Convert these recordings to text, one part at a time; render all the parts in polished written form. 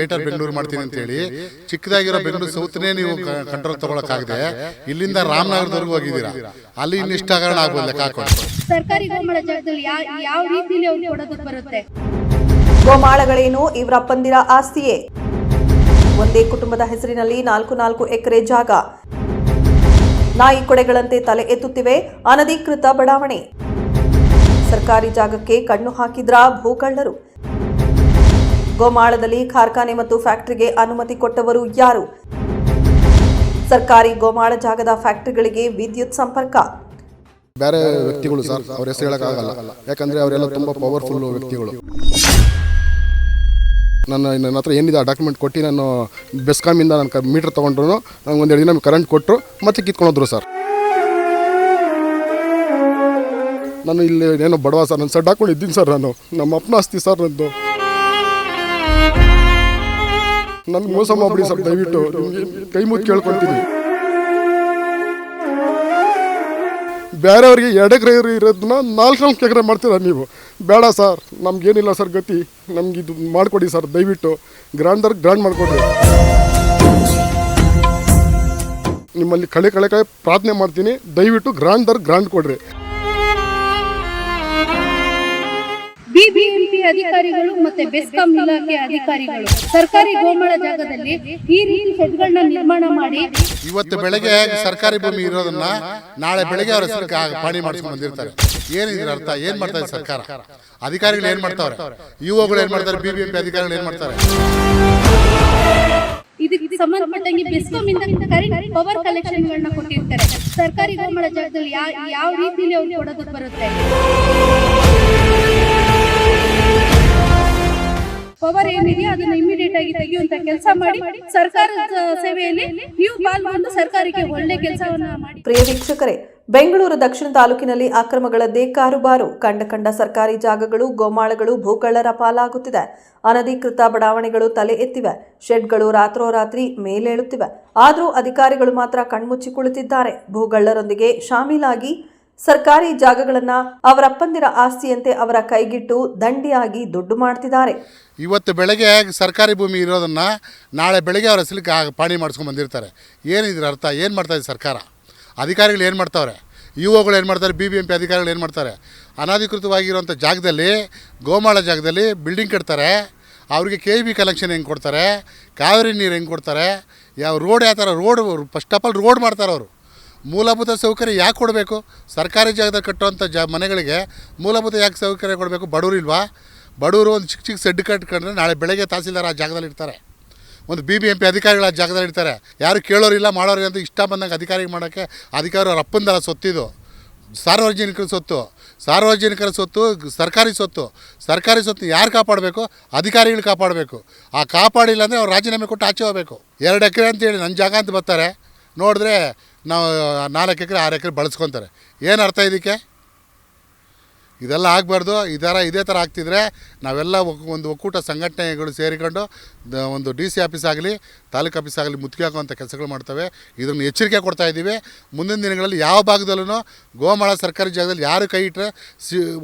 Greater Bengaluru ಮಾಡ್ತೀನಿ ಅಂತ ಹೇಳಿ ಚಿಕ್ಕದಾಗಿರೋ ಬೆಂಗಳೂರು ಸೌತ್ನೇ ನೀವು ಕಂಟ್ರೋಲ್ ತಗೊಳಕ್ಕಾಗದೆ ಇಲ್ಲಿಂದ ರಾಮನಗರದವರೆಗೂ ಹೋಗಿದ್ದೀರಾ. ಅಲ್ಲಿ ಇನ್ನಿಷ್ಟ ಹಗರಣ ಆಗ್ಬೋದು ಲೆಕ್ಕ ಹಾಕೊಂಡು. ಸರ್ಕಾರಿ ಗೋಮಾಳ ಜಾಗದಲ್ಲಿ ಯಾವ ರೀತಿಯಲ್ಲಿ ಅವ್ರು ಕೊಡೋದಕ್ಕೆ ಬರುತ್ತೆ? ಗೋಮಾಳಗಳೇನು ಇವರಪ್ಪಂದಿರ ಆಸ್ತಿಯೇ? ಒಂದೇ ಕುಟುಂಬದ ಹೆಸರಿನಲ್ಲಿ 4 ಎಕರೆ ಜಾಗ. ನಾಯಿ ಕೊಡೆಗಳಂತೆ ತಲೆ ಎತ್ತುತ್ತಿವೆ ಅನಧಿಕೃತ ಬಡಾವಣೆ. ಸರ್ಕಾರಿ ಜಾಗಕ್ಕೆ ಕಣ್ಣು ಹಾಕಿದ್ರಾ ಭೂಕಳ್ಳರು? ಗೋಮಾಳದಲ್ಲಿ ಕಾರ್ಖಾನೆ ಮತ್ತು ಫ್ಯಾಕ್ಟರಿಗೆ ಅನುಮತಿ ಕೊಟ್ಟವರು ಯಾರು? ಸರ್ಕಾರಿ ಗೋಮಾಳ ಜಾಗದ ಫ್ಯಾಕ್ಟರಿಗಳಿಗೆ ವಿದ್ಯುತ್ ಸಂಪರ್ಕ. ಬೇರೆ ವ್ಯಕ್ತಿಗಳು ಸರ್, ಅವ್ರ ಹೆಸರು ಹೇಳೋಕ್ಕಾಗಲ್ಲ, ಯಾಕಂದರೆ ಅವರೆಲ್ಲ ತುಂಬ ಪವರ್ಫುಲ್ ವ್ಯಕ್ತಿಗಳು. ನನ್ನ ಹತ್ರ ಏನಿದೆ ಆ ಡಾಕ್ಯುಮೆಂಟ್ ಕೊಟ್ಟು ನಾನು ಬೆಸ್ಕಾಮಿಂದ ನಾನು ಮೀಟ್ರ್ ತೊಗೊಂಡ್ರು ನಂಗೆ ಒಂದೆರಡು ದಿನ ಕರೆಂಟ್ ಕೊಟ್ಟರು ಮತ್ತೆ ಕಿತ್ಕೊಂಡೋದ್ರು ಸರ್. ನಾನು ಇಲ್ಲಿ ಏನೋ ಬಡವ ಸರ್, ನಾನು ಸಡ್ ಹಾಕೊಂಡಿದ್ದೀನಿ ಸರ್, ನಾನು ನಮ್ಮ ಅಪ್ಪನ ಆಸ್ತಿ ಸರ್ ನಂದು. ನನಗೆ ಮೋಸ ಮಾಡ್ಬಿಡಿ ಸರ್, ದಯವಿಟ್ಟು ಕೈ ಮುಚ್ಚಿ ಕೇಳ್ಕೊಳ್ತೀನಿ. ಬೇರೆಯವ್ರಿಗೆ 2 ಎಕರೆ ಇರೋದನ್ನ 4 ಎಕರೆ ಮಾಡ್ತೀರಾ ನೀವು? ಬೇಡ ಸರ್, ನಮ್ಗೇನಿಲ್ಲ ಸರ್ ಗತಿ, ನಮ್ಗೆ ಇದು ಮಾಡಿಕೊಡಿ ಸರ್ ದಯವಿಟ್ಟು. ಗ್ರ್ಯಾಂಡ್ ಮಾಡಿಕೊಡ್ರಿ. ನಿಮ್ಮಲ್ಲಿ ಕಳೆ ಪ್ರಾರ್ಥನೆ ಮಾಡ್ತೀನಿ, ದಯವಿಟ್ಟು ಗ್ರ್ಯಾಂಡ್ ಕೊಡ್ರಿ. ಬಿಬಿಎಂಪಿ ಅಧಿಕಾರಿಗಳು ಮತ್ತೆ ಬೆಸ್ಕಾಂ ಇಲಾಖೆ ಅಧಿಕಾರಿಗಳು ಸರ್ಕಾರಿ ಗೋಮಾಳ ಜಾಗದಲ್ಲಿ ಈ ರೀತಿ ಶೆಡ್ಗಳನ್ನ ನಿರ್ಮಾಣ ಮಾಡಿ ಇವತ್ತು ಬೆಳಗ್ಗೆ ಸರ್ಕಾರಿ ಭೂಮಿ ಇರೋದನ್ನ ನಾಳೆ ಬೆಳಗ್ಗೆ ಅವ್ರ ಹೆಸರು ಪಾಣಿ ಮಾಡಿಸ್ಕೊಂಡು ಬಂದಿರ್ತಾರೆ. ಏನಿದ್ರ ಅರ್ಥ? ಏನ್ ಮಾಡ್ತಾ ಇದೆ ಸರ್ಕಾರ? ಅಧಿಕಾರಿಗಳು ಏನ್ ಮಾಡ್ತಾವ್ರೆ? ಯುವಗಳು ಏನ್ ಮಾಡ್ತಾರೆ? ಬಿಬಿಎಂಪಿ ಅಧಿಕಾರಿಗಳು ಏನ್ ಮಾಡ್ತಾರೆ? ಇದಕ್ಕೆ ಸಂಬಂಧಪಟ್ಟಂಗೆ ಬೆಸ್ಕಾಂ ಇಂದ ಕರೆಂಟ್ ಪವರ್ ಕಲೆಕ್ಷನ್ ಗಳನ್ನ ಕೊಟ್ಟಿರ್ತಾರೆ. ಸರ್ಕಾರಿ ಗೋಮಾಳ ಜಾಗದಲ್ಲಿ ಯಾವ ರೀತಿಯಲ್ಲಿ ಅವ್ರು ಕೊಡೋದಕ್ಕೆ ಬರುತ್ತೆ? ಪವರ್ ಏನಿದೆಯೋ ಅದನ್ನ ಇಮಿಡಿಯೇಟ್ ಆಗಿ ತೆಗೆಯುವಂತ ಕೆಲಸ ಮಾಡಿ ಸರ್ಕಾರದ ಸೇವೆಯಲ್ಲಿ ನೀವು ಪಾಲ್ಗೊಂಡು ಸರ್ಕಾರಕ್ಕೆ ಒಳ್ಳೆ ಕೆಲಸವನ್ನ ಮಾಡಿ. ಪ್ರಿಯ ವೀಕ್ಷಕರೇ, ಬೆಂಗಳೂರು ದಕ್ಷಿಣ ತಾಲೂಕಿನಲ್ಲಿ ಅಕ್ರಮಗಳದ್ದೇ ಕಾರುಬಾರು. ಕಂಡ ಸರ್ಕಾರಿ ಜಾಗಗಳು, ಗೋಮಾಳಗಳು ಭೂಕಳ್ಳರ ಪಾಲಾಗುತ್ತಿದೆ. ಅನಧಿಕೃತ ಬಡಾವಣೆಗಳು ತಲೆ ಎತ್ತಿವೆ. ಶೆಡ್ಗಳು ರಾತ್ರೋರಾತ್ರಿ ಮೇಲೇಳುತ್ತಿವೆ. ಆದರೂ ಅಧಿಕಾರಿಗಳು ಮಾತ್ರ ಕಣ್ಮುಚ್ಚಿ ಕುಳಿತಿದ್ದಾರೆ. ಭೂಗಳ್ಳರೊಂದಿಗೆ ಶಾಮೀಲಾಗಿ ಸರ್ಕಾರಿ ಜಾಗಗಳನ್ನ ಅವರಪ್ಪಂದಿರ ಆಸ್ತಿಯಂತೆ ಅವರ ಕೈಗಿಟ್ಟು ದಂಡಿಯಾಗಿ ದುಡ್ಡು ಮಾಡ್ತಿದ್ದಾರೆ. ಇವತ್ತು ಬೆಳಗ್ಗೆ ಸರ್ಕಾರಿ ಭೂಮಿ ಇರೋದನ್ನ ನಾಳೆ ಬೆಳಗ್ಗೆ ಅವ್ರ ಹೆಸರಿಗೆ ಪಾಣಿ ಮಾಡಿಸ್ಕೊಂಡು ಬಂದಿರ್ತಾರೆ. ಏನಿದ್ರ ಅರ್ಥ? ಏನು ಮಾಡ್ತಾ ಇದೆ ಸರ್ಕಾರ? ಅಧಿಕಾರಿಗಳು ಏನು ಮಾಡ್ತಾವ್ರೆ? ಯುವಗಳು ಏನು ಮಾಡ್ತಾರೆ? ಬಿಬಿಎಂಪಿ ಅಧಿಕಾರಿಗಳು ಏನು ಮಾಡ್ತಾರೆ? ಅನಧಿಕೃತವಾಗಿರುವಂಥ ಜಾಗದಲ್ಲಿ, ಗೋಮಾಳ ಜಾಗದಲ್ಲಿ ಬಿಲ್ಡಿಂಗ್ ಕಟ್ತಾರೆ. ಅವ್ರಿಗೆ KEB ಕಲೆಕ್ಷನ್ ಹೆಂಗೆ ಕೊಡ್ತಾರೆ? ಕಾವೇರಿ ನೀರು ಹೆಂಗೆ ಕೊಡ್ತಾರೆ? ಯಾವ ರೋಡ್ ಯಾವ ಥರ ಫಸ್ಟ್ ಆಫ್ ಆಲ್ ರೋಡ್ ಮಾಡ್ತಾರೆ ಅವರು. ಮೂಲಭೂತ ಸೌಕರ್ಯ ಯಾಕೆ ಕೊಡಬೇಕು? ಸರ್ಕಾರಿ ಜಾಗದಲ್ಲಿ ಕಟ್ಟುವಂಥ ಮನೆಗಳಿಗೆ ಮೂಲಭೂತ ಯಾಕೆ ಸೌಕರ್ಯ ಕೊಡಬೇಕು? ಬಡವರು ಇಲ್ವಾ? ಬಡವರು ಒಂದು ಚಿಕ್ಕ ಸೆಡ್ ಕಟ್ಕೊಂಡ್ರೆ ನಾಳೆ ಬೆಳಗ್ಗೆ ತಹಸೀಲ್ದಾರ್ ಆ ಜಾಗದಲ್ಲಿ ಇರ್ತಾರೆ, ಒಂದು BBMP ಅಧಿಕಾರಿಗಳು ಆ ಜಾಗದಲ್ಲಿ ಇರ್ತಾರೆ. ಯಾರು ಕೇಳೋರಿಲ್ಲ ಮಾಡೋರಿಗೆ ಅಂತ ಇಷ್ಟ ಬಂದಂಗೆ ಅಧಿಕಾರಿಗೆ ಮಾಡೋಕ್ಕೆ ಅಧಿಕಾರಿ ಅವ್ರ ಅಪ್ಪಂದಲ್ಲ ಸೊತ್ತಿದು. ಸಾರ್ವಜನಿಕರ ಸೊತ್ತು, ಸರ್ಕಾರಿ ಸೊತ್ತು ಯಾರು ಕಾಪಾಡಬೇಕು? ಅಧಿಕಾರಿಗಳು ಕಾಪಾಡಬೇಕು. ಆ ಕಾಪಾಡಿಲ್ಲ ಅಂದರೆ ಅವ್ರು ರಾಜೀನಾಮೆ ಕೊಟ್ಟು ಆಚೆ ಹೋಗಬೇಕು. 2 ಎಕರೆ ಅಂತೇಳಿ ನನ್ನ ಜಾಗ ಅಂತ ಬರ್ತಾರೆ, ನೋಡಿದ್ರೆ ನಾವು 4 ಎಕರೆ 6 ಎಕರೆ ಬಳಸ್ಕೊತಾರೆ. ಏನು ಅರ್ಥ ಇದಕ್ಕೆ? ಇದೆಲ್ಲ ಆಗಬಾರ್ದು. ಇದೇ ಥರ ಆಗ್ತಿದ್ರೆ ನಾವೆಲ್ಲ ಒಂದು ಒಕ್ಕೂಟ ಸಂಘಟನೆಗಳು ಸೇರಿಕೊಂಡು ಒಂದು DC ಆಫೀಸ್ ಆಗಲಿ, ತಾಲೂಕು ಆಫೀಸ್ ಆಗಲಿ ಮುತ್ತಿಗೆ ಹಾಕುವಂಥ ಕೆಲಸಗಳು ಮಾಡ್ತವೆ. ಇದನ್ನು ಎಚ್ಚರಿಕೆ ಕೊಡ್ತಾ ಇದ್ದೀವಿ. ಮುಂದಿನ ದಿನಗಳಲ್ಲಿ ಯಾವ ಭಾಗದಲ್ಲೂ ಗೋಮಾಳ ಸರ್ಕಾರಿ ಜಾಗದಲ್ಲಿ ಯಾರು ಕೈ ಇಟ್ಟರೆ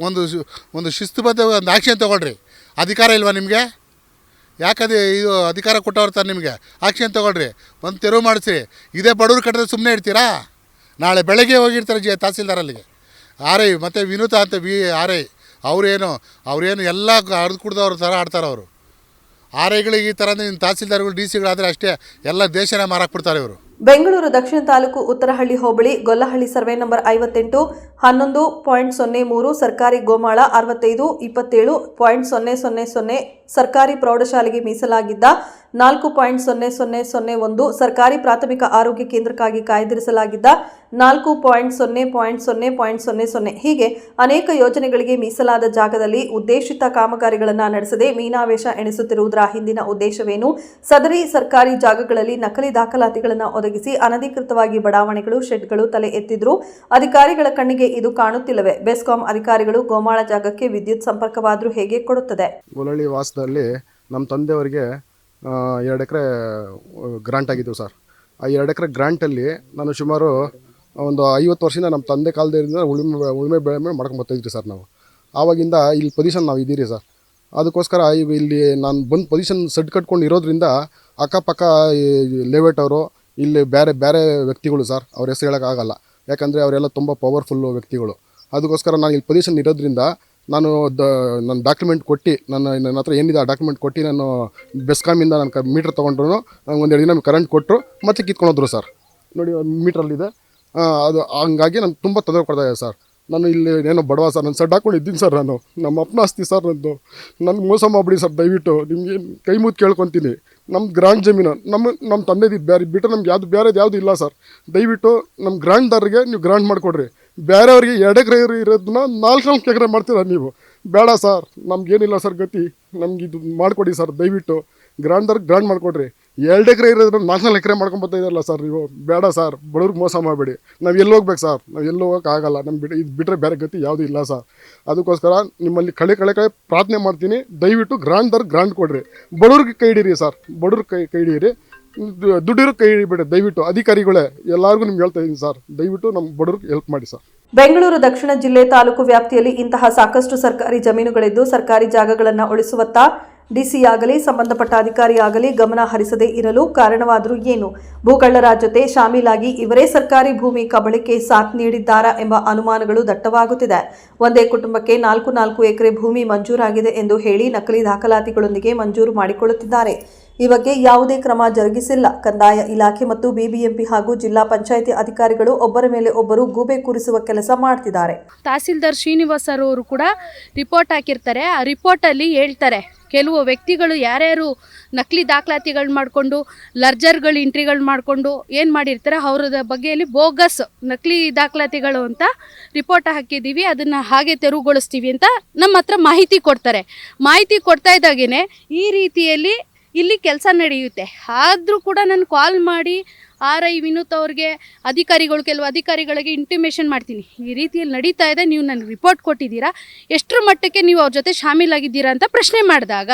ಒಂದು ಶಿಸ್ತುಬದ್ಧ ಒಂದು ಆ್ಯಕ್ಷನ್ ತೊಗೊಳ್ರಿ. ಅಧಿಕಾರ ಇಲ್ವಾ ನಿಮಗೆ? ಯಾಕಂದರೆ ಇದು ಅಧಿಕಾರ ಕೊಟ್ಟವ್ರು ತಾನೆ ನಿಮಗೆ. ಆ್ಯಕ್ಷನ್ ತೊಗೊಳ್ರಿ, ಒಂದು ತೆರವು ಮಾಡಿಸಿ. ಇದೇ ಬಡವ್ರು ಕಟ್ಟಿದ್ರೆ ಸುಮ್ಮನೆ ಇಡ್ತೀರಾ? ನಾಳೆ ಬೆಳಗ್ಗೆ ಹೋಗಿರ್ತಾರೆ ತಹಸೀಲ್ದಾರಲ್ಲಿಗೆ. RI ಮತ್ತು ವಿನೂತ ಅಂತ RI ಅವರೇನು ಎಲ್ಲ ಅರ್ದು ಕುಡ್ದವ್ರ ಥರ ಆಡ್ತಾರೆ ಅವರು. RIಗಳಿಗೆ ಈ ಥರ ತಹಸೀಲ್ದಾರ್ಗಳು DCಗಳಾದರೆ ಅಷ್ಟೇ ಎಲ್ಲ ದೇಶನೇ ಮಾರಾಕ್ಬಿಡ್ತಾರೆ ಇವರು. ಬೆಂಗಳೂರು ದಕ್ಷಿಣ ತಾಲೂಕು ಉತ್ತರಹಳ್ಳಿ ಹೋಬಳಿ ಗೊಲ್ಲಹಳ್ಳಿ ಸರ್ವೆ ನಂಬರ್ 58 11.03 ಸರ್ಕಾರಿ ಗೋಮಾಳ 65 27.000 ಸರ್ಕಾರಿ ಪ್ರೌಢಶಾಲೆಗೆ ಮೀಸಲಾಗಿದ್ದ 4.0001 ಸರ್ಕಾರಿ ಪ್ರಾಥಮಿಕ ಆರೋಗ್ಯ ಕೇಂದ್ರಕ್ಕಾಗಿ ಕಾಯ್ದಿರಿಸಲಾಗಿದ್ದ 4.0.0.00 ಹೀಗೆ ಅನೇಕ ಯೋಜನೆಗಳಿಗೆ ಮೀಸಲಾದ ಜಾಗದಲ್ಲಿ ಉದ್ದೇಶಿತ ಕಾಮಗಾರಿಗಳನ್ನು ನಡೆಸದೆ ಮೀನಾವೇಶ ಎಣಿಸುತ್ತಿರುವುದರ ಹಿಂದಿನ ಉದ್ದೇಶವೇನು? ಸದರಿ ಸರ್ಕಾರಿ ಜಾಗಗಳಲ್ಲಿ ನಕಲಿ ದಾಖಲಾತಿಗಳನ್ನು ಒದಗಿಸಿ ಅನಧಿಕೃತವಾಗಿ ಬಡಾವಣೆಗಳು, ಶೆಡ್ಗಳು ತಲೆ ಎತ್ತಿದ್ರು ಅಧಿಕಾರಿಗಳ ಕಣ್ಣಿಗೆ ಇದು ಕಾಣುತ್ತಿಲ್ಲವೇ? ಬೆಸ್ಕಾಂ ಅಧಿಕಾರಿಗಳು ಗೋಮಾಳ ಜಾಗಕ್ಕೆ ವಿದ್ಯುತ್ ಸಂಪರ್ಕವಾದರೂ ಹೇಗೆ ಕೊಡುತ್ತದೆ? ಗೊಲ್ಲಹಳ್ಳಿ ವಾಸದಲ್ಲಿ ನಮ್ಮ ತಂದೆಯವರಿಗೆ 2 ಎಕರೆ ಗ್ರಾಂಟ್ ಆಗಿದ್ದವು ಸರ್. ಆ 2 ಎಕರೆ ಗ್ರಾಂಟಲ್ಲಿ ನಾನು ಸುಮಾರು ಒಂದು 50 ವರ್ಷದಿಂದ ನಮ್ಮ ತಂದೆ ಕಾಲದಿಂದ ಉಳುಮೆ ಬೆಳೆ ಮಾಡ್ಕೊಂಡು ಬರ್ತಾಯಿದ್ರಿ ಸರ್. ನಾವು ಆವಾಗಿಂದ ಇಲ್ಲಿ ಪೊಸಿಷನ್ ನಾವು ಇದ್ದೀರಿ ಸರ್. ಅದಕ್ಕೋಸ್ಕರ ಈಗ ಇಲ್ಲಿ ನಾನು ಬಂದು ಪೊಸಿಷನ್ ಸೆಡ್ ಕಟ್ಕೊಂಡು ಇರೋದ್ರಿಂದ ಅಕ್ಕಪಕ್ಕ ಲೇಔಟ್ ಅವರು ಇಲ್ಲಿ ಬೇರೆ ಬೇರೆ ವ್ಯಕ್ತಿಗಳು ಸರ್, ಅವ್ರ ಹೆಸರು ಹೇಳೋಕ್ಕಾಗಲ್ಲ, ಯಾಕಂದರೆ ಅವರೆಲ್ಲ ತುಂಬ ಪವರ್ಫುಲ್ಲು ವ್ಯಕ್ತಿಗಳು. ಅದಕ್ಕೋಸ್ಕರ ನಾನು ಇಲ್ಲಿ ಪೊಸಿಷನ್ ಇರೋದ್ರಿಂದ ನಾನು ನನ್ನ ಡಾಕ್ಯುಮೆಂಟ್ ಕೊಟ್ಟು ನನ್ನ ಹತ್ರ ಏನಿದೆ ಆ ಡಾಕ್ಯುಮೆಂಟ್ ಕೊಟ್ಟು ನಾನು ಬೆಸ್ಕಾಮಿಂದ ನಾನು ಮೀಟ್ರ್ ತೊಗೊಂಡ್ರು ನಂಗೆ ಒಂದೆರಡು ದಿನ ಕರೆಂಟ್ ಕೊಟ್ಟರು ಮತ್ತೆ ಕಿತ್ಕೊಂಡೋದ್ರು ಸರ್. ನೋಡಿ ಮೀಟ್ರಲ್ಲಿದೆ. ಅದು ಹಂಗಾಗಿ ನಾನು ತುಂಬ ತೊಂದರೆ ಕೊಡ್ತಾ ಇದೆ ಸರ್. ನಾನು ಇಲ್ಲಿ ಏನೋ ಬಡವ ಸರ್, ನಾನು ಸೆಡ್ ಹಾಕೊಂಡು ಇದ್ದೀನಿ ಸರ್. ನಮ್ಮ ಅಪ್ಪನ ಆಸ್ತಿ ಸರ್ ನಂದು. ನನಗೆ ಮೋಸ ಮಾಡಿಬಿಡಿ ಸರ್, ದಯವಿಟ್ಟು ನಿಮಗೆ ಕೈ ಮುದ್ದು ಕೇಳ್ಕೊತೀನಿ. ನಮ್ಮ ಗ್ರ್ಯಾಂಡ್ ಜಮೀನು ನಮ್ಮ ತಂದೆದಿದ್ದು ಬೇರೆ ಬಿಟ್ಟರೆ ನಮ್ಗೆ ಬೇರೆದು ಯಾವುದು ಇಲ್ಲ ಸರ್. ದಯವಿಟ್ಟು ನಮ್ಮ ಗ್ರ್ಯಾಂಡ್ದಾರಿಗೆ ನೀವು ಗ್ರ್ಯಾಂಡ್ ಮಾಡಿಕೊಡ್ರಿ. ಬೇರೆಯವ್ರಿಗೆ 2 ಎಕರೆ ಇರೋದನ್ನ 4 ಎಕರೆ ಮಾಡ್ತೀರಾ ನೀವು. ಬೇಡ ಸರ್, ನಮಗೇನಿಲ್ಲ ಸರ್ ಗತಿ, ನಮ್ಗೆ ಇದು ಮಾಡಿಕೊಡಿ ಸರ್. ದಯವಿಟ್ಟು ಗ್ರ್ಯಾಂಡ್ದಾರಿಗೆ ಗ್ರ್ಯಾಂಡ್ ಮಾಡಿಕೊಡ್ರಿ. 2 ಎಕರೆ ಇರೋದನ್ನ 4 ಎಕರೆ ಮಾಡ್ಕೊಂಬತ್ತಾ ಇದ್ದಾರಲ್ಲ ಸರ್ ನೀವು. ಬೇಡ ಸರ್, ಬಡವ್ರಿಗೆ ಮೋಸ ಮಾಡಬೇಡಿ. ನಾವು ಎಲ್ಲಿ ಹೋಗ್ಬೇಕು ಸರ್? ನಾವು ಎಲ್ಲೂ ಹೋಗೋಕ್ಕಾಗಲ್ಲ. ನಮ್ಮ ಇದು ಬಿಟ್ಟರೆ ಬೇರೆ ಗತಿ ಯಾವುದೂ ಇಲ್ಲ ಸರ್. ಅದಕ್ಕೋಸ್ಕರ ನಿಮ್ಮಲ್ಲಿ ಕಳೆ ಪ್ರಾರ್ಥನೆ ಮಾಡ್ತೀನಿ, ದಯವಿಟ್ಟು ಗ್ರ್ಯಾಂಡ್ದಾರಿಗೆ ಗ್ರ್ಯಾಂಡ್ ಕೊಡ್ರಿ. ಬಡವ್ರಿಗೆ ಕೈ ಹಿಡೀರಿ ಸರ್, ಬಡವ್ರಿಗೆ ಕೈ ಹಿಡೀರಿ. ದುಡ್ಡಿರೋ ಕೈ ಹಿಡಿಬೇಡಿ ದಯವಿಟ್ಟು. ಅಧಿಕಾರಿಗಳೇ ಎಲ್ಲರಿಗೂ ನಿಮ್ಗೆ ಹೇಳ್ತಾ ಇದ್ದೀನಿ ಸರ್, ದಯವಿಟ್ಟು ನಮ್ಮ ಬಡವ್ರಿಗೆ ಹೆಲ್ಪ್ ಮಾಡಿ ಸರ್. ಬೆಂಗಳೂರು ದಕ್ಷಿಣ ಜಿಲ್ಲೆ ತಾಲೂಕು ವ್ಯಾಪ್ತಿಯಲ್ಲಿ ಇಂತಹ ಸಾಕಷ್ಟು ಸರ್ಕಾರಿ ಜಮೀನುಗಳಿದ್ದು ಸರ್ಕಾರಿ ಜಾಗಗಳನ್ನು ಉಳಿಸುವತ್ತ ಡಿಸಿಯಾಗಲಿ ಸಂಬಂಧಪಟ್ಟ ಅಧಿಕಾರಿಯಾಗಲಿ ಗಮನ ಹರಿಸದೇ ಇರಲು ಕಾರಣವಾದರೂ ಏನು? ಭೂಕಳ್ಳರ ಜೊತೆ ಶಾಮೀಲಾಗಿ ಇವರೇ ಸರ್ಕಾರಿ ಭೂಮಿ ಕಬಳಿಕೆ ಸಾಥ್ ನೀಡಿದ್ದಾರಾ ಎಂಬ ಅನುಮಾನಗಳು ದಟ್ಟವಾಗುತ್ತಿದೆ. ಒಂದೇ ಕುಟುಂಬಕ್ಕೆ 4 ಎಕರೆ ಭೂಮಿ ಮಂಜೂರಾಗಿದೆ ಎಂದು ಹೇಳಿ ನಕಲಿ ದಾಖಲಾತಿಗಳೊಂದಿಗೆ ಮಂಜೂರು ಮಾಡಿಕೊಳ್ಳುತ್ತಿದ್ದಾರೆ. ಈ ಬಗ್ಗೆ ಯಾವುದೇ ಕ್ರಮ ಜರುಗಿಸಿಲ್ಲ. ಕಂದಾಯ ಇಲಾಖೆ ಮತ್ತು ಬಿಬಿಎಂಪಿ ಹಾಗೂ ಜಿಲ್ಲಾ ಪಂಚಾಯಿತಿ ಅಧಿಕಾರಿಗಳು ಒಬ್ಬರ ಮೇಲೆ ಒಬ್ಬರು ಗೂಬೆ ಕೂರಿಸುವ ಕೆಲಸ ಮಾಡ್ತಿದ್ದಾರೆ. ತಹಸೀಲ್ದಾರ್ ಶ್ರೀನಿವಾಸ್ ಅವರು ಕೂಡ ರಿಪೋರ್ಟ್ ಹಾಕಿರ್ತಾರೆ. ಆ ರಿಪೋರ್ಟಲ್ಲಿ ಹೇಳ್ತಾರೆ ಕೆಲವು ವ್ಯಕ್ತಿಗಳು ಯಾರ್ಯಾರು ನಕಲಿ ದಾಖಲಾತಿಗಳು ಮಾಡಿಕೊಂಡು ಲರ್ಜರ್ಗಳು ಎಂಟ್ರಿಗಳು ಮಾಡಿಕೊಂಡು ಏನು ಮಾಡಿರ್ತಾರೆ ಅವ್ರದ ಬಗ್ಗೆಯಲ್ಲಿ ಬೋಗಸ್ ನಕಲಿ ದಾಖಲಾತಿಗಳು ಅಂತ ರಿಪೋರ್ಟ್ ಹಾಕಿದ್ದೀವಿ, ಅದನ್ನು ಹಾಗೆ ತೆರವುಗೊಳಿಸ್ತೀವಿ ಅಂತ ನಮ್ಮ ಹತ್ರ ಮಾಹಿತಿ ಕೊಡ್ತಾರೆ. ಮಾಹಿತಿ ಕೊಡ್ತಾ ಇದ್ದಾಗೇ ಈ ರೀತಿಯಲ್ಲಿ ಇಲ್ಲಿ ಕೆಲಸ ನಡೆಯುತ್ತೆ. ಆದರೂ ಕೂಡ ನಾನು ಕಾಲ್ ಮಾಡಿ RI ವಿನೋತ್ ಅವ್ರಿಗೆ ಕೆಲವು ಅಧಿಕಾರಿಗಳಿಗೆ ಇಂಟಿಮೇಷನ್ ಮಾಡ್ತೀನಿ, ಈ ರೀತಿಯಲ್ಲಿ ನಡೀತಾ ಇದೆ, ನೀವು ನನಗೆ ರಿಪೋರ್ಟ್ ಕೊಟ್ಟಿದ್ದೀರಾ, ಎಷ್ಟರ ಮಟ್ಟಕ್ಕೆ ನೀವು ಅವ್ರ ಜೊತೆ ಶಾಮೀಲಾಗಿದ್ದೀರಾ ಅಂತ ಪ್ರಶ್ನೆ ಮಾಡಿದಾಗ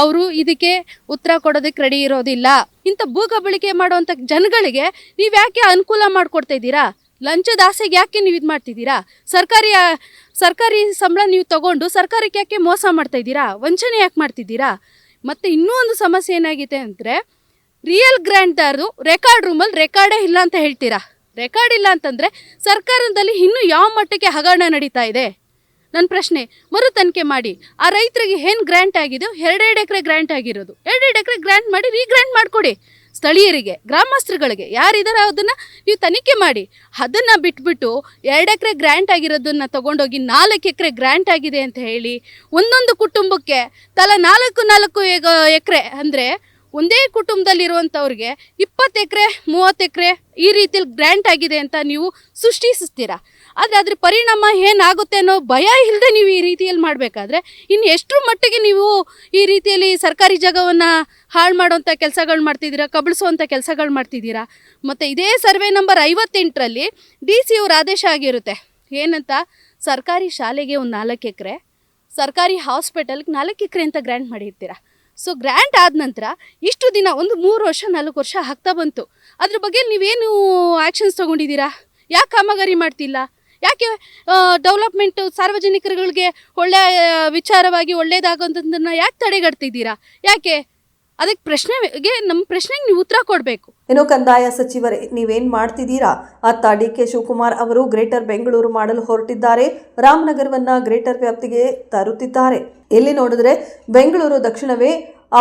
ಅವರು ಇದಕ್ಕೆ ಉತ್ತರ ಕೊಡೋದಕ್ಕೆ ರೆಡಿ ಇರೋದಿಲ್ಲ. ಇಂಥ ಭೂಕಬಳಿಕೆ ಮಾಡುವಂಥ ಜನಗಳಿಗೆ ನೀವು ಯಾಕೆ ಅನುಕೂಲ ಮಾಡಿಕೊಡ್ತಾ ಇದ್ದೀರಾ? ಲಂಚದ ಆಸೆಗೆ ಯಾಕೆ ನೀವು ಇದು ಮಾಡ್ತಿದ್ದೀರಾ? ಸರ್ಕಾರಿ ಸಂಬಳ ನೀವು ತಗೊಂಡು ಸರ್ಕಾರಕ್ಕೆ ಯಾಕೆ ಮೋಸ ಮಾಡ್ತಾ ಇದ್ದೀರಾ? ವಂಚನೆ ಯಾಕೆ ಮಾಡ್ತಿದ್ದೀರಾ? ಮತ್ತು ಇನ್ನೂ ಒಂದು ಸಮಸ್ಯೆ ಏನಾಗಿದೆ ಅಂದರೆ ರಿಯಲ್ ಗ್ರ್ಯಾಂಟ್ದಾರದು ರೆಕಾರ್ಡ್ ರೂಮಲ್ಲಿ ರೆಕಾರ್ಡೇ ಇಲ್ಲ ಅಂತ ಹೇಳ್ತೀರಾ. ರೆಕಾರ್ಡ್ ಇಲ್ಲ ಅಂತಂದರೆ ಸರ್ಕಾರದಲ್ಲಿ ಇನ್ನೂ ಯಾವ ಮಟ್ಟಕ್ಕೆ ಹಗರಣ ನಡೀತಾ ಇದೆ? ನನ್ನ ಪ್ರಶ್ನೆ, ಮರು ತನಿಖೆ ಮಾಡಿ. ಆ ರೈತರಿಗೆ ಏನು ಗ್ರ್ಯಾಂಟ್ ಆಗಿದೆಯೋ 2 ಎಕರೆ ಗ್ರ್ಯಾಂಟ್ ಆಗಿರೋದು 2 ಎಕರೆ ಗ್ರ್ಯಾಂಟ್ ಮಾಡಿ ರೀಗ್ರ್ಯಾಂಟ್ ಮಾಡಿಕೊಡಿ. ಸ್ಥಳೀಯರಿಗೆ, ಗ್ರಾಮಸ್ಥರುಗಳಿಗೆ ಯಾರಿದ್ದಾರೆ ಅದನ್ನು ನೀವು ತನಿಖೆ ಮಾಡಿ. ಅದನ್ನು ಬಿಟ್ಬಿಟ್ಟು 2 ಎಕರೆ ಗ್ರ್ಯಾಂಟ್ ಆಗಿರೋದನ್ನು ತೊಗೊಂಡೋಗಿ 4 ಎಕರೆ ಗ್ರ್ಯಾಂಟ್ ಆಗಿದೆ ಅಂತ ಹೇಳಿ ಒಂದೊಂದು ಕುಟುಂಬಕ್ಕೆ ತಲಾ 4 ಎಕರೆ ಅಂದರೆ ಒಂದೇ ಕುಟುಂಬದಲ್ಲಿರುವಂಥವ್ರಿಗೆ 20 ಎಕರೆ 30 ಎಕರೆ ಈ ರೀತಿಯಲ್ಲಿ ಗ್ರ್ಯಾಂಟ್ ಆಗಿದೆ ಅಂತ ನೀವು ಸೃಷ್ಟಿಸ್ತೀರಾ. ಆದರೆ ಅದ್ರ ಪರಿಣಾಮ ಏನಾಗುತ್ತೆ ಅನ್ನೋ ಭಯ ಇಲ್ಲದೆ ನೀವು ಈ ರೀತಿಯಲ್ಲಿ ಮಾಡಬೇಕಾದ್ರೆ ಇನ್ನು ಎಷ್ಟರ ಮಟ್ಟಿಗೆ ನೀವು ಈ ರೀತಿಯಲ್ಲಿ ಸರ್ಕಾರಿ ಜಾಗವನ್ನು ಹಾಳು ಮಾಡುವಂಥ ಕೆಲಸಗಳು ಮಾಡ್ತಿದ್ದೀರಾ, ಕಬಳಿಸುವಂಥ ಕೆಲಸಗಳು ಮಾಡ್ತಿದ್ದೀರಾ. ಮತ್ತು ಇದೇ ಸರ್ವೆ ನಂಬರ್ 58ರಲ್ಲಿ DC ಅವ್ರ ಆದೇಶ ಆಗಿರುತ್ತೆ ಏನಂತ, ಸರ್ಕಾರಿ ಶಾಲೆಗೆ ಒಂದು 4 ಎಕರೆ, ಸರ್ಕಾರಿ ಹಾಸ್ಪಿಟಲ್ಗೆ 4 ಎಕರೆ ಅಂತ ಗ್ರ್ಯಾಂಟ್ ಮಾಡಿರ್ತೀರಾ. ಸೊ ಗ್ರ್ಯಾಂಟ್ ಆದ ನಂತರ ಇಷ್ಟು ದಿನ ಒಂದು 3 ವರ್ಷ 4 ವರ್ಷ ಆಗ್ತಾ ಬಂತು. ಅದ್ರ ಬಗ್ಗೆ ನೀವೇನು ಆ್ಯಕ್ಷನ್ಸ್ ತೊಗೊಂಡಿದ್ದೀರಾ? ಯಾಕೆ ಕಾಮಗಾರಿ ಮಾಡ್ತಿಲ್ಲ? ಯಾಕೆ ಡೆವಲಪ್ಮೆಂಟು ಸಾರ್ವಜನಿಕರುಗಳಿಗೆ ಒಳ್ಳೆಯ ವಿಚಾರವಾಗಿ ಒಳ್ಳೆಯದಾಗೋಂಥದ್ದನ್ನು ಯಾಕೆ ತಡೆಗಟ್ತಿದ್ದೀರಾ? ಯಾಕೆ? ಅದಕ್ಕೆ ನಮ್ಮ ಪ್ರಶ್ನೆಗೆ ನೀವು ಉತ್ತರ ಕೊಡಬೇಕು. ಇನ್ನು ಕಂದಾಯ ಸಚಿವರೇ, ನೀವೇನ್ ಮಾಡ್ತಿದ್ದೀರಾ? ಅತ್ತ DK ಶಿವಕುಮಾರ್ ಅವರು ಗ್ರೇಟರ್ ಬೆಂಗಳೂರು ಮಾಡಲು ಹೊರಟಿದ್ದಾರೆ. ರಾಮನಗರವನ್ನ ಗ್ರೇಟರ್ ವ್ಯಾಪ್ತಿಗೆ ತರುತ್ತಿದ್ದಾರೆ. ಇಲ್ಲಿ ನೋಡಿದ್ರೆ ಬೆಂಗಳೂರು ದಕ್ಷಿಣವೇ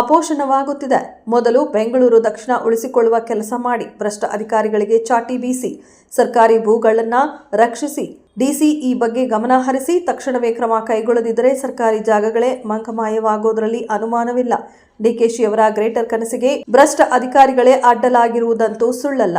ಅಪೋಷಣವಾಗುತ್ತಿದೆ. ಮೊದಲು ಬೆಂಗಳೂರು ದಕ್ಷಿಣ ಉಳಿಸಿಕೊಳ್ಳುವ ಕೆಲಸ ಮಾಡಿ, ಭ್ರಷ್ಟ ಅಧಿಕಾರಿಗಳಿಗೆ ಚಾಟಿ ಬೀಸಿ, ಸರ್ಕಾರಿ ಭೂಗಳನ್ನ ರಕ್ಷಿಸಿ. DC ಈ ಬಗ್ಗೆ ಗಮನ ಹರಿಸಿ ತಕ್ಷಣವೇ ಕ್ರಮ ಕೈಗೊಳ್ಳದಿದ್ದರೆ ಸರ್ಕಾರಿ ಜಾಗಗಳೇ ಮಂಕಮಾಯವಾಗೋದ್ರಲ್ಲಿ ಅನುಮಾನವಿಲ್ಲ. DKಶಿ ಅವರ ಗ್ರೇಟರ್ ಕನಸಿಗೆ ಭ್ರಷ್ಟ ಅಧಿಕಾರಿಗಳೇ ಅಡ್ಡಲಾಗಿರುವುದಂತೂ ಸುಳ್ಳಲ್ಲ.